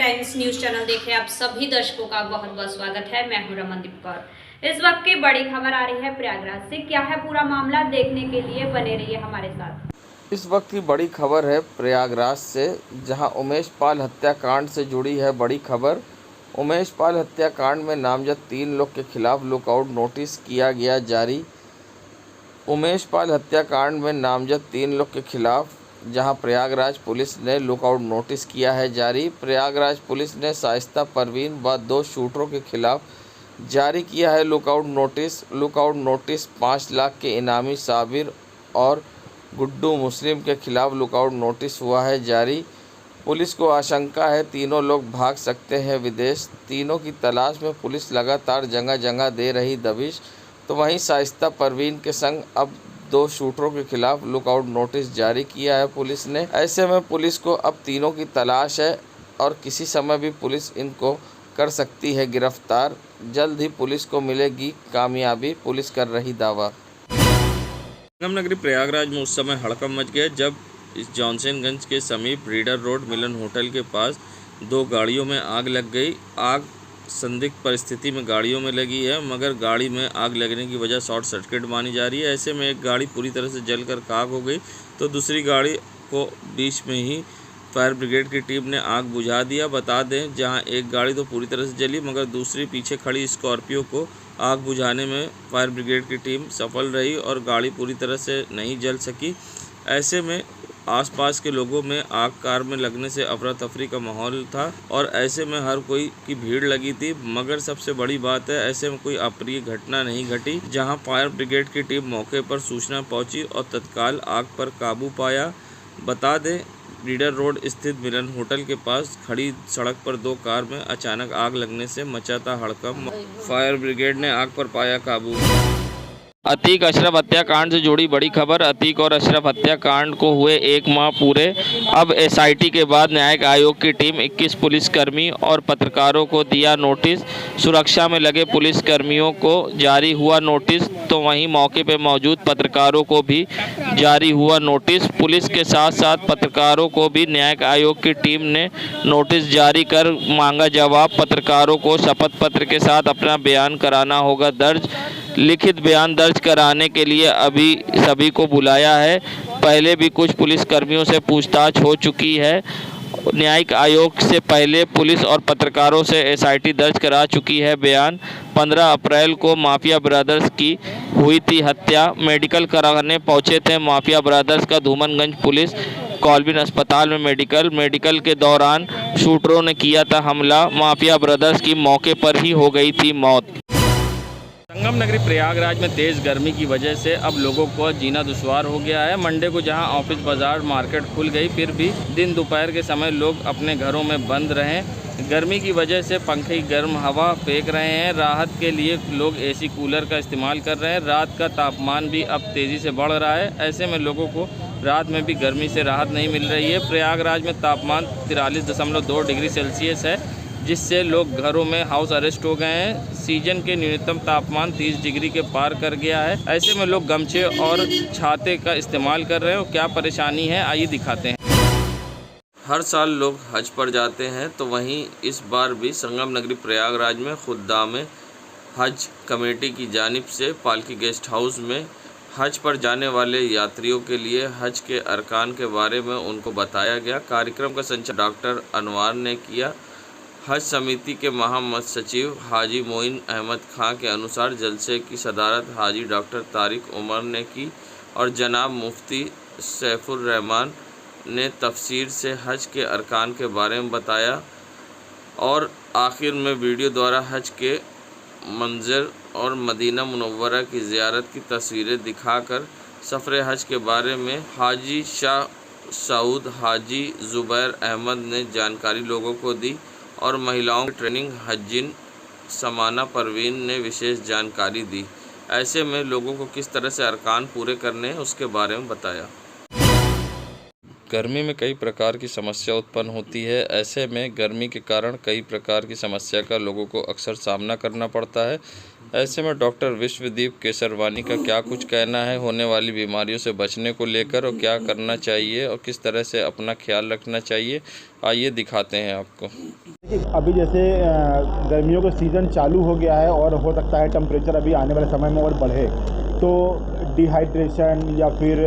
Times news channel देखे आप सभी दर्शकों का बहुत बहुत स्वागत है। मैं हूं रमनदीप कौर। इस वक्त की बड़ी खबर आ रही है प्रयागराज से। क्या है पूरा मामला, देखने के लिए बने रहिए हमारे साथ। इस वक्त की बड़ी खबर है प्रयागराज से, जहां उमेश पाल हत्याकांड से जुड़ी है बड़ी खबर। उमेश पाल हत्याकांड में नामजद 3 लोग के खिलाफ लुकआउट नोटिस किया गया जारी। उमेश पाल हत्याकांड में नामजद 3 लोग के खिलाफ जहां प्रयागराज पुलिस ने लुकआउट नोटिस किया है जारी। प्रयागराज पुलिस ने शाइस्ता परवीन व 2 शूटरों के खिलाफ जारी किया है lookout notice. Lookout notice 5 lakh के इनामी साबिर और गुड्डू मुस्लिम के खिलाफ लुकआउट नोटिस हुआ है जारी। पुलिस को आशंका है तीनों लोग भाग सकते हैं विदेश। तीनों की तलाश में पुलिस लगातार जगह जगह दे रही दबिश। तो वहीं शाइस्ता परवीन के संग अब 2 शूटरों के खिलाफ लुकआउट नोटिस जारी किया है पुलिस ने। ऐसे में पुलिस को अब तीनों की तलाश है और किसी समय भी पुलिस इनको कर सकती है गिरफ्तार। जल्द ही पुलिस को मिलेगी कामयाबी, पुलिस कर रही दावा। संगम नगरी प्रयागराज में उस समय हड़कंप मच गया जब इस जॉनसनगंज के समीप रीडर रोड मिलन होटल के पास 2 गाड़ियों में आग लग गई। आग संदिग्ध परिस्थिति में गाड़ियों में लगी है, मगर गाड़ी में आग लगने की वजह शॉर्ट सर्किट मानी जा रही है। ऐसे में एक गाड़ी पूरी तरह से जलकर खाक हो गई तो दूसरी गाड़ी को बीच में ही फायर ब्रिगेड की टीम ने आग बुझा दिया। बता दें, जहां एक गाड़ी तो पूरी तरह से जली, मगर दूसरी पीछे खड़ी स्कॉर्पियो को आग बुझाने में फायर ब्रिगेड की टीम सफल रही और गाड़ी पूरी तरह से नहीं जल सकी। ऐसे में आसपास के लोगों में आग कार में लगने से अफरा तफरी का माहौल था और ऐसे में हर कोई की भीड़ लगी थी। मगर सबसे बड़ी बात है, ऐसे में कोई अप्रिय घटना नहीं घटी। जहां फायर ब्रिगेड की टीम मौके पर सूचना पहुंची और तत्काल आग पर काबू पाया। बता दें, रीडर रोड स्थित मिलन होटल के पास खड़ी सड़क पर 2 कार में अचानक आग लगने से मचा था हड़कंप। फायर ब्रिगेड ने आग पर पाया काबू। अतीक अशरफ हत्याकांड से जुड़ी बड़ी खबर। अतीक और अशरफ हत्याकांड को हुए 1 माह पूरे। अब एसआईटी के बाद न्यायिक आयोग की टीम 21 पुलिसकर्मी और पत्रकारों को दिया नोटिस। सुरक्षा में लगे पुलिसकर्मियों को जारी हुआ नोटिस, तो वहीं मौके पर मौजूद पत्रकारों को भी जारी हुआ नोटिस। पुलिस के साथ साथ पत्रकारों को भी न्यायिक आयोग की टीम ने नोटिस जारी कर मांगा जवाब। पत्रकारों को शपथ पत्र के साथ अपना बयान कराना होगा दर्ज। लिखित बयान दर्ज कराने के लिए अभी सभी को बुलाया है। पहले भी कुछ पुलिसकर्मियों से पूछताछ हो चुकी है। न्यायिक आयोग से पहले पुलिस और पत्रकारों से एसआईटी दर्ज करा चुकी है बयान। 15 अप्रैल को माफिया ब्रदर्स की हुई थी हत्या। मेडिकल कराने पहुंचे थे माफिया ब्रदर्स का धूमनगंज पुलिस कॉल्विन अस्पताल में मेडिकल के दौरान शूटरों ने किया था हमला। माफिया ब्रदर्स की मौके पर ही हो गई थी मौत। संगम नगरी प्रयागराज में तेज़ गर्मी की वजह से अब लोगों को जीना दुश्वार हो गया है। मंडे को जहां ऑफिस बाजार मार्केट खुल गई, फिर भी दिन दोपहर के समय लोग अपने घरों में बंद रहें। गर्मी की वजह से पंखे की गर्म हवा फेंक रहे हैं। राहत के लिए लोग एसी कूलर का इस्तेमाल कर रहे हैं। रात का तापमान भी अब तेज़ी से बढ़ रहा है। ऐसे में लोगों को रात में भी गर्मी से राहत नहीं मिल रही है। प्रयागराज में तापमान 43.2 डिग्री सेल्सियस है, जिससे लोग घरों में हाउस अरेस्ट हो गए हैं। सीजन के न्यूनतम तापमान 30 डिग्री के पार कर गया है। ऐसे में लोग गमछे और छाते का इस्तेमाल कर रहे हैं। क्या परेशानी है, आइए दिखाते हैं। हर साल लोग हज पर जाते हैं, तो वहीं इस बार भी संगम नगरी प्रयागराज में खुद्दाम हज कमेटी की जानिब से पालकी गेस्ट हाउस में हज पर जाने वाले यात्रियों के लिए हज के अरकान के बारे में उनको बताया गया। कार्यक्रम का संचालन डॉक्टर अनवार ने किया। हज समिति के महासचिव हाजी मोइन अहमद खां के अनुसार जलसे की सदारत हाजी डॉक्टर तारिक उमर ने की और जनाब मुफ्ती सैफुर रहमान ने तफसीर से हज के अरकान के बारे में बताया और आखिर में वीडियो द्वारा हज के मंजर और मदीना मुनव्वरा की ज़ियारत की तस्वीरें दिखाकर सफ़र हज के बारे में हाजी शाह सऊद हाजी ज़ुबैर अहमद ने जानकारी लोगों को दी और महिलाओं की ट्रेनिंग हज्जिन समाना परवीन ने विशेष जानकारी दी। ऐसे में लोगों को किस तरह से अरकान पूरे करने हैं उसके बारे में बताया। गर्मी में कई प्रकार की समस्या उत्पन्न होती है। ऐसे में गर्मी के कारण कई प्रकार की समस्या का लोगों को अक्सर सामना करना पड़ता है। ऐसे में डॉक्टर विश्वदीप केसरवानी का क्या कुछ कहना है होने वाली बीमारियों से बचने को लेकर, और क्या करना चाहिए और किस तरह से अपना ख्याल रखना चाहिए, आइए दिखाते हैं आपको। अभी जैसे गर्मियों का सीज़न चालू हो गया है और हो सकता है टेम्परेचर अभी आने वाले समय में और बढ़े, तो डिहाइड्रेशन या फिर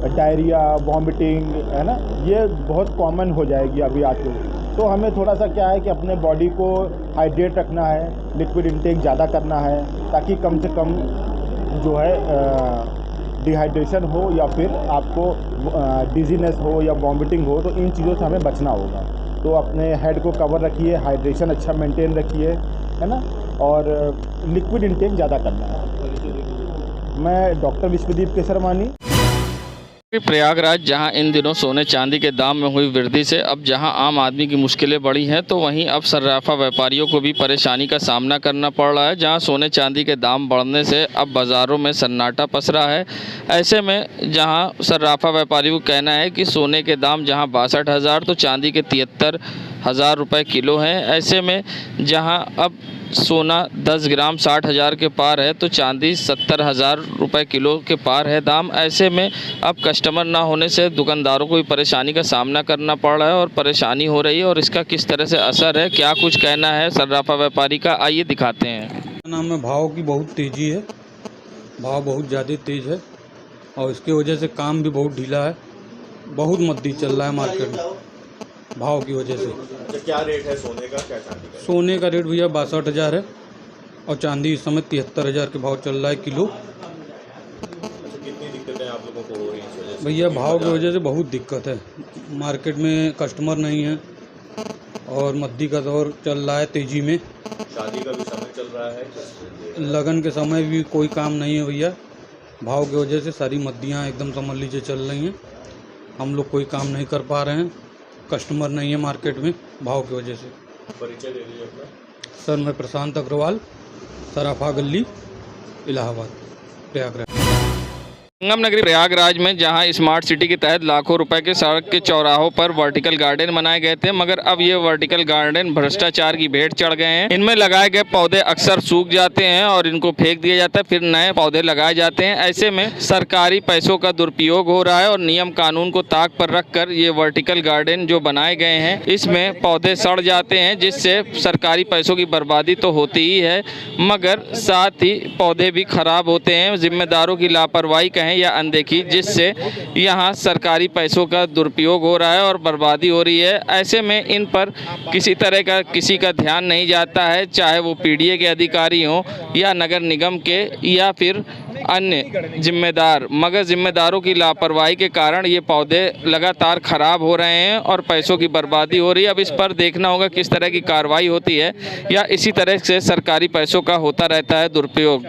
डायरिया, वॉमिटिंग, है ना, ये बहुत कॉमन हो जाएगी अभी आके। तो हमें थोड़ा सा क्या है कि अपने बॉडी को हाइड्रेट रखना है, लिक्विड इंटेक ज़्यादा करना है, ताकि कम से कम जो है डिहाइड्रेशन हो या फिर आपको डिजीनेस हो या वॉमिटिंग हो, तो इन चीज़ों से हमें बचना होगा। तो अपने हेड को कवर रखिए, हाइड्रेशन अच्छा मेंटेन रखिए, है ना, और लिक्विड इंटेक ज़्यादा करना है। मैं डॉक्टर विश्वदीप केसरवानी। प्रयागराज जहां इन दिनों सोने चांदी के दाम में हुई वृद्धि से अब जहां आम आदमी की मुश्किलें बढ़ी हैं, तो वहीं अब सर्राफा व्यापारियों को भी परेशानी का सामना करना पड़ रहा है। जहां सोने चांदी के दाम बढ़ने से अब बाज़ारों में सन्नाटा पसरा है। ऐसे में जहां सर्राफा व्यापारियों का कहना है कि सोने के दाम जहां 62,000 तो चांदी के 73,000 रुपये किलो हैं। ऐसे में जहां अब सोना 10 ग्राम 60,000 के पार है, तो चांदी 70,000 रुपये किलो के पार है दाम। ऐसे में अब कस्टमर ना होने से दुकानदारों को भी परेशानी का सामना करना पड़ रहा है और परेशानी हो रही है, और इसका किस तरह से असर है, क्या कुछ कहना है सर्राफा व्यापारी का, आइए दिखाते हैं। नाम में भाव की बहुत तेज़ी है, भाव बहुत ज़्यादा तेज़ है और इसकी वजह से काम भी बहुत ढीला है, बहुत मद्दी चल रहा है मार्केट में भाव की वजह से। तो क्या रेट है सोने का, क्या चांदी का? सोने का रेट भैया 62,000 है और चांदी इस समय 73,000 के भाव चल रहा है किलो। कितनी दिक्कतें आप लोगों को हो रही हैं इस वजह से? भैया भाव की वजह से बहुत दिक्कत है, मार्केट में कस्टमर नहीं है और मद्दी का दौर चल रहा है तेज़ी में। शादी का भी समय चल रहा है, लगन के समय भी कोई काम नहीं है भैया, भाव की वजह से सारी मद्दियाँ एकदम समझ लीजिए चल रही हैं। हम लोग कोई काम नहीं कर पा रहे हैं, कस्टमर नहीं है मार्केट में भाव की वजह से। परिचय दे दीजिए अपना। सर मैं प्रशांत अग्रवाल, सराफा गली, इलाहाबाद, प्रयागराज। संगम नगरी प्रयागराज में जहां स्मार्ट सिटी के तहत लाखों रुपए के सड़क के चौराहों पर वर्टिकल गार्डन बनाए गए थे, मगर अब ये वर्टिकल गार्डन भ्रष्टाचार की भेंट चढ़ गए हैं। इनमें लगाए गए पौधे अक्सर सूख जाते हैं और इनको फेंक दिया जाता है, फिर नए पौधे लगाए जाते हैं। ऐसे में सरकारी पैसों का दुरुपयोग हो रहा है और नियम कानून को ताक पर रखकर ये वर्टिकल गार्डन जो बनाए गए हैं, इसमें पौधे सड़ जाते हैं, जिससे सरकारी पैसों की बर्बादी तो होती ही है, मगर साथ ही पौधे भी खराब होते हैं। जिम्मेदारों की लापरवाही कहें या अनदेखी, जिससे यहाँ सरकारी पैसों का दुरुपयोग हो रहा है और बर्बादी हो रही है। ऐसे में इन पर किसी का ध्यान नहीं जाता है, चाहे वो पीडीए के अधिकारी हों या नगर निगम के या फिर अन्य जिम्मेदार, मगर जिम्मेदारों की लापरवाही के कारण ये पौधे लगातार खराब हो रहे हैं और पैसों की बर्बादी हो रही है। अब इस पर देखना होगा किस तरह की कार्रवाई होती है या इसी तरह से सरकारी पैसों का होता रहता है दुरुपयोग।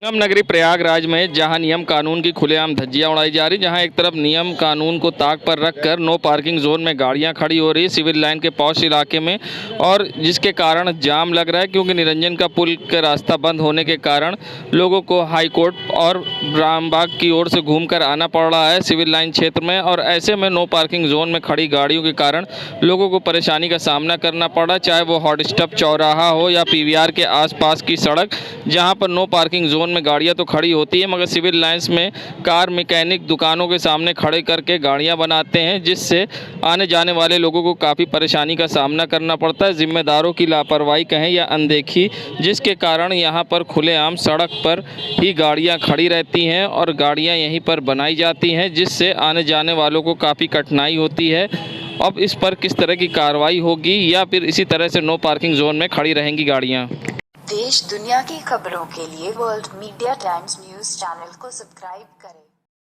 संगम नगरी प्रयागराज में जहां नियम कानून की खुलेआम धज्जियां उड़ाई जा रही, जहां एक तरफ नियम कानून को ताक पर रखकर नो पार्किंग जोन में गाड़ियां खड़ी हो रही है सिविल लाइन के पॉश इलाके में, और जिसके कारण जाम लग रहा है, क्योंकि निरंजन का पुल का रास्ता बंद होने के कारण लोगों को हाई कोर्ट और रामबाग की ओर से घूमकर आना पड़ रहा है सिविल लाइन क्षेत्र में। और ऐसे में नो पार्किंग जोन में खड़ी गाड़ियों के कारण लोगों को परेशानी का सामना करना पड़ रहा है, चाहे वो हॉट स्टॉप चौराहा हो या पीवीआर के आसपास की सड़क, जहां पर नो पार्किंग जोन में गाड़ियां तो खड़ी होती है, मगर सिविल लाइंस में कार मैकेनिक दुकानों के सामने खड़े करके गाड़ियां बनाते हैं, जिससे आने जाने वाले लोगों को काफ़ी परेशानी का सामना करना पड़ता है। जिम्मेदारों की लापरवाही कहें या अनदेखी, जिसके कारण यहां पर खुलेआम सड़क पर ही गाड़ियां खड़ी रहती हैं और गाड़ियां यहीं पर बनाई जाती हैं, जिससे आने जाने वालों को काफ़ी कठिनाई होती है। अब इस पर किस तरह की कार्रवाई होगी या फिर इसी तरह से नो पार्किंग जोन में खड़ी रहेंगी गाड़ियां। देश दुनिया की खबरों के लिए world media times news channel को सब्सक्राइब करें।